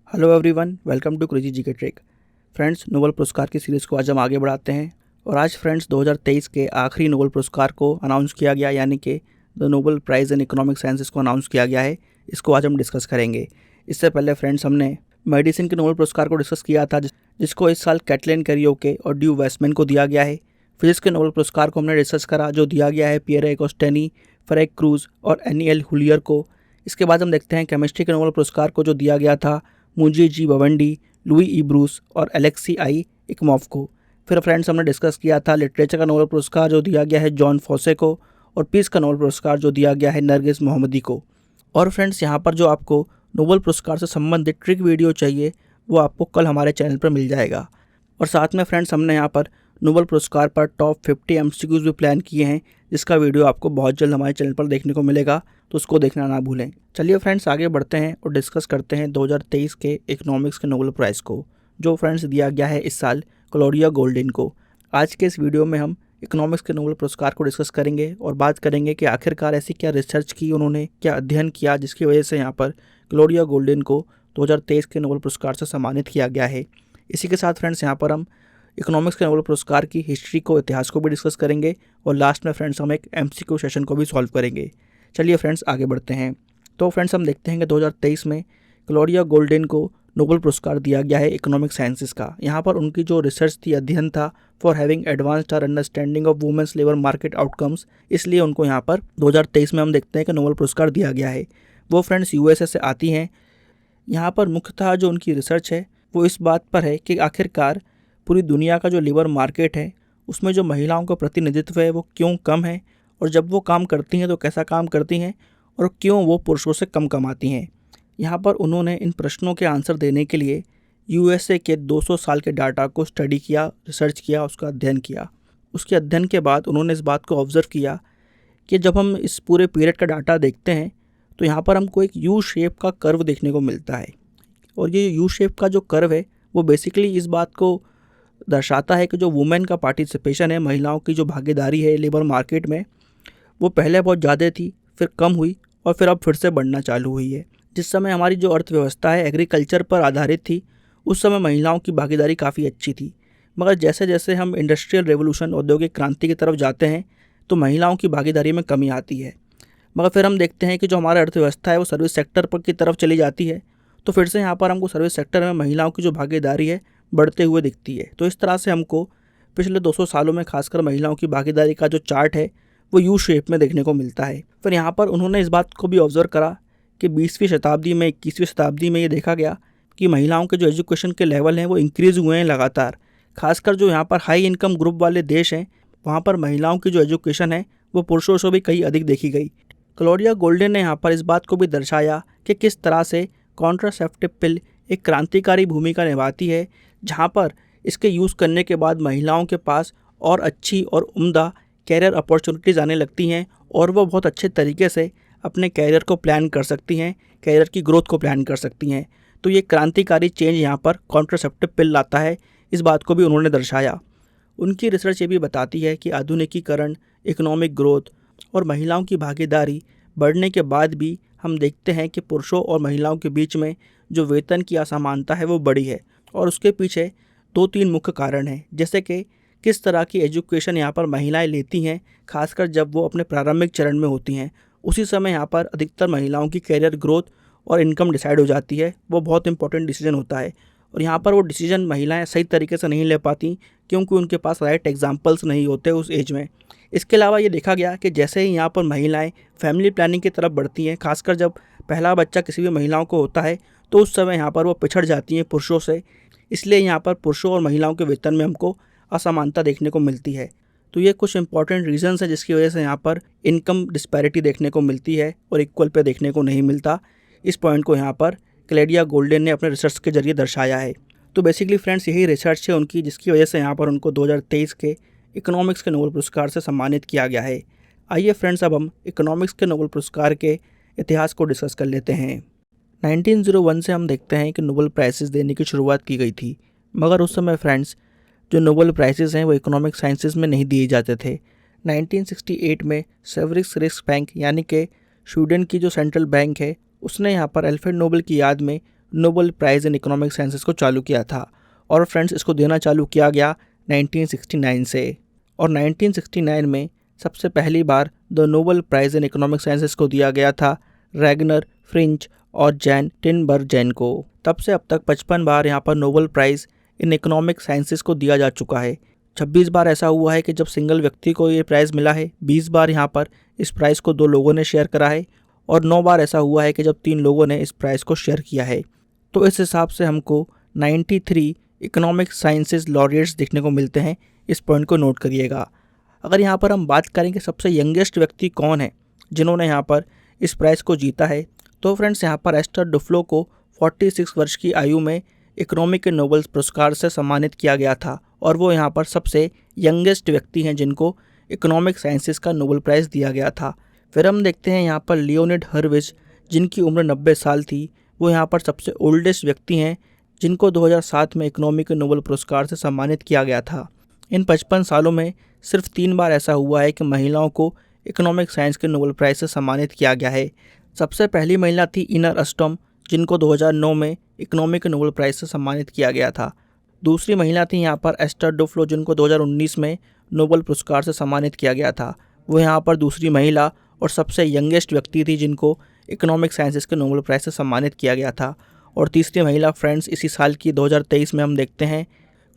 Hello everyone, welcome to crazy GK trick. Friends, Nobel पुरस्कार की series को आज हम आगे बढ़ाते हैं और आज फ्रेंड्स 2023 के आखिरी नोबेल पुरस्कार को अनाउंस किया गया, यानी कि the Nobel prize in economic sciences को अनाउंस किया गया है। इसको आज हम डिस्कस करेंगे। इससे पहले फ्रेंड्स हमने मेडिसिन के नोबेल पुरस्कार को डिस्कस किया था, जिसको इस साल कैटलिन कैरियोके और ड्यू वेस्टमैन को दिया गया है। फिजिक्स के नोबेल पुरस्कार को हमने डिस्कस करा, जो दिया गया है पियरे एगोस्टेनी, फेरेक क्रूज और एनी एल हुलियर को। इसके बाद हम देखते हैं केमिस्ट्री के नोबेल पुरस्कार को, जो दिया गया था मुंजी जी बवंडी, लुई ई ब्रूस और एलेक्सी आई इकमॉफ को। फिर फ्रेंड्स हमने डिस्कस किया था लिटरेचर का नोबेल पुरस्कार, जो दिया गया है जॉन फॉसे को, और पीस का नोबेल पुरस्कार जो दिया गया है नरगिस मोहम्मदी को। और फ्रेंड्स, यहाँ पर जो आपको नोबेल पुरस्कार से संबंधित ट्रिक वीडियो चाहिए, वो आपको कल हमारे चैनल पर मिल जाएगा। और साथ में फ्रेंड्स हमने यहाँ पर नोबेल पुरस्कार पर टॉप 50 एमसीक्यूज भी प्लान किए हैं, जिसका वीडियो आपको बहुत जल्द हमारे चैनल पर देखने को मिलेगा, तो उसको देखना ना भूलें। चलिए फ्रेंड्स, आगे बढ़ते हैं और डिस्कस करते हैं 2023 के इकोनॉमिक्स के नोबेल प्राइज़ को, जो फ्रेंड्स दिया गया है इस साल क्लॉडिया गोल्डिन को। आज के इस वीडियो में हम इकोनॉमिक्स के नोबेल पुरस्कार को डिस्कस करेंगे और बात करेंगे कि आखिरकार ऐसी क्या रिसर्च की उन्होंने, क्या अध्ययन किया, जिसकी वजह से यहाँ पर क्लॉडिया गोल्डिन को 2023 के नोबेल पुरस्कार से सम्मानित किया गया है। इसी के साथ फ्रेंड्स यहाँ पर हम इकोनॉमिक्स के नोबेल पुरस्कार की हिस्ट्री को, इतिहास को भी डिस्कस करेंगे और लास्ट में फ्रेंड्स हम एक एमसीक्यू सेशन को भी सॉल्व करेंगे। चलिए फ्रेंड्स, आगे बढ़ते हैं। तो फ्रेंड्स हम देखते हैं कि 2023 में क्लॉडिया गोल्डिन को नोबेल पुरस्कार दिया गया है इकोनॉमिक साइंसेस का। यहाँ पर उनकी जो रिसर्च थी, अध्ययन था for having advanced our understanding of women's labour market outcomes, इसलिए उनको यहाँ पर 2023 में हम देखते हैं कि नोबेल पुरस्कार दिया गया है। वो फ्रेंड्स यूएसए से आती हैं। यहाँ पर मुख्यतः जो उनकी रिसर्च है वो इस बात पर है कि आखिरकार पूरी दुनिया का जो लेबर मार्केट है, उसमें जो महिलाओं का प्रतिनिधित्व है वो क्यों कम है, और जब वो काम करती हैं तो कैसा काम करती हैं, और क्यों वो पुरुषों से कम कमाती हैं। यहाँ पर उन्होंने इन प्रश्नों के आंसर देने के लिए यूएसए के 200 साल के डाटा को स्टडी किया, रिसर्च किया, उसका अध्ययन किया। उसके अध्ययन के बाद उन्होंने इस बात को ऑब्ज़र्व किया कि जब हम इस पूरे पीरियड का डाटा देखते हैं तो यहाँ पर हमको एक यू शेप का कर्व देखने को मिलता है। और ये यू शेप का जो कर्व है वो बेसिकली इस बात को दर्शाता है कि जो वुमेन का पार्टिसिपेशन है, महिलाओं की जो भागीदारी है लेबर मार्केट में, वो पहले बहुत ज़्यादा थी, फिर कम हुई और फिर अब फिर से बढ़ना चालू हुई है। जिस समय हमारी जो अर्थव्यवस्था है एग्रीकल्चर पर आधारित थी, उस समय महिलाओं की भागीदारी काफ़ी अच्छी थी। मगर जैसे जैसे हम इंडस्ट्रियल रेवोल्यूशन, औद्योगिक क्रांति की तरफ जाते हैं, तो महिलाओं की भागीदारी में कमी आती है। मगर फिर हम देखते हैं कि जो हमारा अर्थव्यवस्था है वो सर्विस सेक्टर पर की तरफ चली जाती है, तो फिर से यहाँ पर हमको सर्विस सेक्टर में महिलाओं की जो भागीदारी है बढ़ते हुए दिखती है। तो इस तरह से हमको पिछले 200 सालों में खासकर महिलाओं की भागीदारी का जो चार्ट है वो यू शेप में देखने को मिलता है। फिर यहाँ पर उन्होंने इस बात को भी ऑब्जर्व करा कि 20वीं शताब्दी में, 21वीं शताब्दी में ये देखा गया कि महिलाओं के जो एजुकेशन के लेवल हैं वो इंक्रीज़ हुए हैं लगातार। खासकर जो यहाँ पर हाई इनकम ग्रुप वाले देश हैं, वहाँ पर महिलाओं की जो एजुकेशन है वो पुरुषों से भी कहीं अधिक देखी गई। क्लॉडिया गोल्डिन ने यहाँ पर इस बात को भी दर्शाया कि किस तरह से कॉन्ट्रासेप्टिव पिल एक क्रांतिकारी भूमिका निभाती है, जहाँ पर इसके यूज़ करने के बाद महिलाओं के पास और अच्छी और उम्दा कैरियर अपॉर्चुनिटीज़ आने लगती हैं और वो बहुत अच्छे तरीके से अपने कैरियर को प्लान कर सकती हैं, कैरियर की ग्रोथ को प्लान कर सकती हैं। तो ये क्रांतिकारी चेंज यहाँ पर कॉन्ट्रासेप्टिव पिल लाता है, इस बात को भी उन्होंने दर्शाया। उनकी रिसर्च ये भी बताती है कि आधुनिकीकरण, इकोनॉमिक ग्रोथ और महिलाओं की भागीदारी बढ़ने के बाद भी हम देखते हैं कि पुरुषों और महिलाओं के बीच में जो वेतन की असमानता है वो बढ़ी है। और उसके पीछे 2-3 मुख्य कारण हैं, जैसे कि किस तरह की एजुकेशन यहाँ पर महिलाएं लेती हैं, खासकर जब वो अपने प्रारंभिक चरण में होती हैं। उसी समय यहाँ पर अधिकतर महिलाओं की कैरियर ग्रोथ और इनकम डिसाइड हो जाती है। वो बहुत इंपॉर्टेंट डिसीजन होता है और यहाँ पर वो डिसीजन महिलाएं सही तरीके से नहीं ले पाती, क्योंकि उनके पास राइट एग्जाम्पल्स नहीं होते उस एज में। इसके अलावा ये देखा गया कि जैसे ही यहाँ पर महिलाएं फैमिली प्लानिंग की तरफ बढ़ती हैं, खासकर जब पहला बच्चा किसी भी महिलाओं को होता है, तो उस समय यहाँ पर वो पिछड़ जाती हैं पुरुषों से। इसलिए यहाँ पर पुरुषों और महिलाओं के वेतन में हमको असमानता देखने को मिलती है। तो ये कुछ इंपॉर्टेंट रीजंस है जिसकी वजह से यहाँ पर इनकम डिस्पैरिटी देखने को मिलती है और इक्वल पे देखने को नहीं मिलता। इस पॉइंट को यहाँ पर क्लॉडिया गोल्डिन ने अपने रिसर्च के जरिए दर्शाया है। तो बेसिकली फ्रेंड्स, यही रिसर्च है उनकी, जिसकी वजह से यहाँ पर उनको 2023 के इकोनॉमिक्स के नोबेल पुरस्कार से सम्मानित किया गया है। आइए फ्रेंड्स, अब हम इकोनॉमिक्स के नोबेल पुरस्कार के इतिहास को डिस्कस कर लेते हैं। 1901 से हम देखते हैं कि नोबेल प्राइजेस देने की शुरुआत की गई थी, मगर उस समय फ्रेंड्स जो नोबेल प्राइजेस हैं वो इकोनॉमिक साइंसेस में नहीं दिए जाते थे। 1968 में सेवरिक्स रिक्स बैंक, यानी कि स्वीडन की जो सेंट्रल बैंक है, उसने यहाँ पर अल्फ्रेड नोबेल की याद में Nobel prize in economic sciences को चालू किया था। और फ्रेंड्स इसको देना चालू किया गया 1969 से। और 1969 में सबसे पहली बार the Nobel prize in economic sciences को दिया गया था रैगनर, फ्रिंच और जैन टिनबर्जन को। तब से अब तक 55 बार यहाँ पर Nobel prize in economic sciences को दिया जा चुका है। 26 बार ऐसा हुआ है कि जब सिंगल व्यक्ति को ये प्राइज़ मिला है। 20 बार यहाँ पर इस प्राइज़ को 2 लोगों ने शेयर करा है। और 9 बार ऐसा हुआ है कि जब 3 लोगों ने इस प्राइज़ को शेयर किया है। तो इस हिसाब से हमको 93 इकोनॉमिक साइंसेज लॉरिएट्स देखने को मिलते हैं। इस पॉइंट को नोट करिएगा। अगर यहाँ पर हम बात करें कि सबसे यंगेस्ट व्यक्ति कौन है जिन्होंने यहाँ पर इस प्राइज़ को जीता है, तो फ्रेंड्स यहाँ पर एस्टर डुफ्लो को 46 वर्ष की आयु में इकोनॉमिक के नोबेल पुरस्कार से सम्मानित किया गया था। और वो यहाँ पर सबसे यंगेस्ट व्यक्ति हैं जिनको इकोनॉमिक साइंसेस का नोबेल प्राइज़ दिया गया था। फिर हम देखते हैं यहाँ पर लियोनिड हर्विज, जिनकी उम्र 90 साल थी। वो यहाँ पर सबसे ओल्डेस्ट व्यक्ति हैं जिनको 2007 में इकोनॉमी के नोबेल पुरस्कार से सम्मानित किया गया था। इन 55 सालों में सिर्फ 3 बार ऐसा हुआ है कि महिलाओं को इकोनॉमिक साइंस के नोबेल प्राइज़ से सम्मानित किया गया है। सबसे पहली महिला थी इनर अस्टॉम, जिनको 2009 में इकोनॉमी के नोबेल प्राइज़ से सम्मानित किया गया था। दूसरी महिला थी यहाँ पर एस्टर डुफ्लो, जिनको 2019 में नोबेल पुरस्कार से सम्मानित किया गया था। वो यहाँ पर दूसरी महिला और सबसे यंगेस्ट व्यक्ति थी जिनको इकोनॉमिक साइंसेस के नोबेल प्राइज़ से सम्मानित किया गया था। और तीसरी महिला फ्रेंड्स इसी साल की 2023 में हम देखते हैं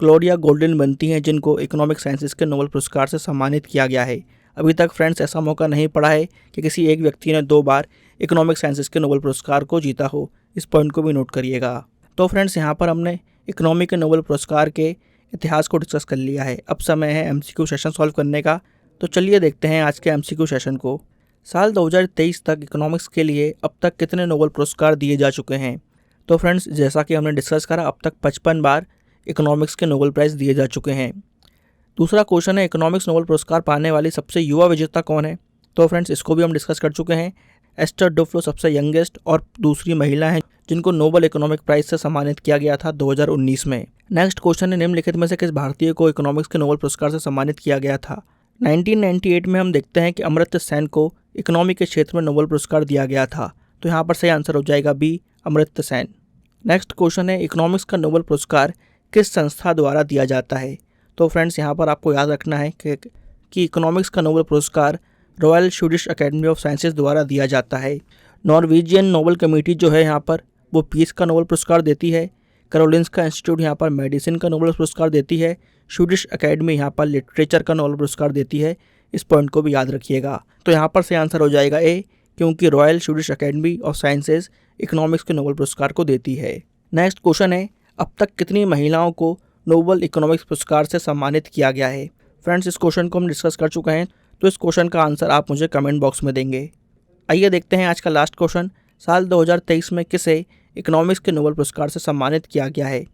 क्लोडिया गोल्डन बनती हैं, जिनको इकोनॉमिक साइंसेस के नोबेल पुरस्कार से सम्मानित किया गया है। अभी तक फ्रेंड्स ऐसा मौका नहीं पड़ा है कि किसी एक व्यक्ति ने 2 बार इकोनॉमिक साइंसेस के नोबेल पुरस्कार को जीता हो। इस पॉइंट को भी नोट करिएगा। तो फ्रेंड्स यहाँ पर हमने इकोनॉमी के नोबेल पुरस्कार के इतिहास को डिस्कस कर लिया है। अब समय है MCQ सेशन सॉल्व करने का। तो चलिए देखते हैं आज के MCQ सेशन को। साल 2023 तक इकोनॉमिक्स के लिए अब तक कितने नोबेल पुरस्कार दिए जा चुके हैं? तो फ्रेंड्स जैसा कि हमने डिस्कस करा, अब तक 55 बार इकोनॉमिक्स के नोबेल प्राइज़ दिए जा चुके हैं। दूसरा क्वेश्चन है इकोनॉमिक्स नोबेल पुरस्कार पाने वाली सबसे युवा विजेता कौन है? तो फ्रेंड्स इसको भी हम डिस्कस कर चुके हैं। एस्टर डुफ्लो सबसे यंगेस्ट और दूसरी महिला हैं जिनको नोबेल इकोनॉमिक प्राइज़ से सम्मानित किया गया था 2019 में। नेक्स्ट क्वेश्चन है निम्नलिखित में से किस भारतीय को इकोनॉमिक्स के नोबेल पुरस्कार से सम्मानित किया गया था? 1998 में हम देखते हैं कि अमर्त्य सेन को इकोनॉमी के क्षेत्र में नोबेल पुरस्कार दिया गया था। तो यहाँ पर सही आंसर हो जाएगा B, Amartya Sen. Next question है इकोनॉमिक्स का नोबेल पुरस्कार किस संस्था द्वारा दिया जाता है? तो फ्रेंड्स यहाँ पर आपको याद रखना है कि इकोनॉमिक्स का नोबेल पुरस्कार royal Swedish academy of sciences द्वारा दिया जाता है। नॉर्वेजियन नोबेल कमेटी जो है यहाँ पर वो पीस का नोबेल पुरस्कार देती है। कैरोलिंस्का इंस्टीट्यूट यहाँ पर मेडिसिन का नोबेल पुरस्कार देती है। स्वीडिश अकेडमी यहाँ पर लिटरेचर का नोबेल पुरस्कार देती है। इस पॉइंट को भी याद रखिएगा। तो यहाँ पर सही आंसर हो जाएगा ए, क्योंकि royal Swedish academy of sciences economics के नोबेल पुरस्कार को देती है। नेक्स्ट क्वेश्चन है अब तक कितनी महिलाओं को नोबेल इकोनॉमिक्स पुरस्कार से सम्मानित किया गया है? फ्रेंड्स इस क्वेश्चन को हम डिस्कस कर चुके हैं, तो इस क्वेश्चन का आंसर आप मुझे कमेंट बॉक्स में देंगे। आइए देखते हैं आज का लास्ट क्वेश्चन। साल 2023 में किसे इकोनॉमिक्स के नोबेल पुरस्कार से सम्मानित किया गया है?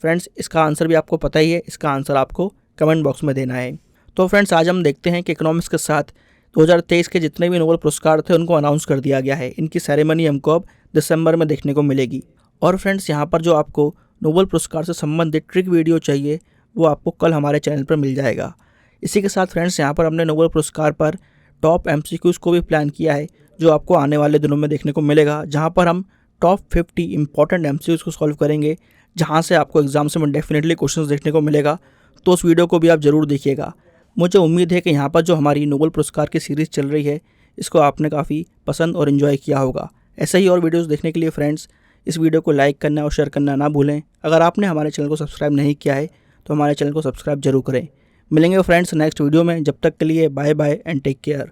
फ्रेंड्स इसका आंसर भी आपको पता ही है, इसका आंसर आपको कमेंट बॉक्स में देना है। तो फ्रेंड्स आज हम देखते हैं कि इकोनॉमिक्स के साथ 2023 के जितने भी नोबेल पुरस्कार थे उनको अनाउंस कर दिया गया है। इनकी सेरेमनी हमको अब दिसंबर में देखने को मिलेगी। और फ्रेंड्स यहाँ पर जो आपको नोबेल पुरस्कार से संबंधित ट्रिक वीडियो चाहिए वो आपको कल हमारे चैनल पर मिल जाएगा। इसी के साथ फ्रेंड्स यहाँ पर हमने नोबेल पुरस्कार पर टॉप MCQs को भी प्लान किया है, जो आपको आने वाले दिनों में देखने को मिलेगा, जहाँ पर हम टॉप 50 इंपॉर्टेंट MCQs को सॉल्व करेंगे, जहाँ से आपको एग्जाम्स में डेफिनेटली क्वेश्चंस देखने को मिलेगा। तो उस वीडियो को भी आप ज़रूर देखिएगा। मुझे उम्मीद है कि यहाँ पर जो हमारी नोबेल पुरस्कार की सीरीज़ चल रही है इसको आपने काफ़ी पसंद और इन्जॉय किया होगा। ऐसे ही और वीडियोज़ देखने के लिए फ्रेंड्स इस वीडियो को लाइक करना और शेयर करना ना भूलें। अगर आपने हमारे चैनल को सब्सक्राइब नहीं किया है तो हमारे चैनल को सब्सक्राइब जरूर करें। मिलेंगे फ्रेंड्स नेक्स्ट वीडियो में। जब तक के लिए bye bye and take care.